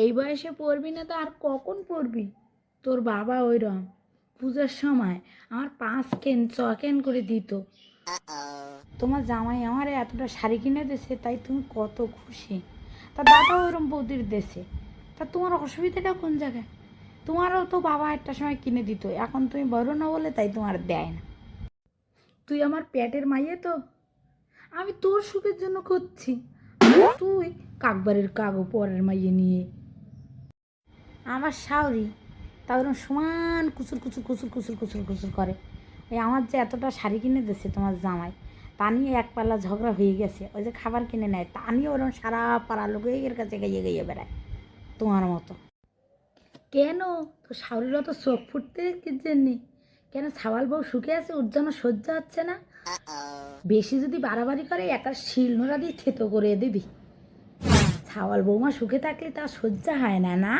এই বয়সে পড়বি না তো আর কখন পড়বি? তোর বাবা ওইরকম পূজার সময় আমার 5 কেন 6 কেন করে দিত। তোমার জামাই আমার এতটা শাড়ি কিনে দিয়েছে, তাই তুমি কত খুশি। তা দাদা ওইরকম বৌদির দেশে, তা তোমার অসুবিধাটা কোন জায়গায়? তোমারও তো বাবা একটা সময় কিনে দিত, এখন তুমি বড় না বলে তাই তোমার দেয় না। তুই আমার পেটের মাইয়ে তো, আমি তোর সুখের জন্য করছি। আর তুই কাকবারের কাগো পরের মাইয়ে নিয়ে। আমার শাওরি তা ওরকম সমান কুচুর কুচুর কুচুর কুচুর কুচুর কুচুর করে। এই আমার যে এতটা শাড়ি কিনে দিচ্ছে তোমার জামাই, তা নিয়ে এক পাল্লা ঝগড়া হয়ে গেছে। ওই যে খাবার কিনে নেয় তা নিয়ে ওরকম সারা পাড়া লোকের কাছে গাইয়ে গাইয়ে বেড়ায় তোমার মতো। কেন? তো শাওরির অত চোখ ফুটতে কি জন্যে? কেন ছাওয়াল বউ সুখে আছে, ওর জন্য সহ্য হচ্ছে না? বেশি যদি বাড়াবাড়ি করে একা শিল নোড়া দিয়ে থেতো করে দিবি। ছাওয়াল বৌমা সুখে থাকলে তা সহ্য হয় না, না?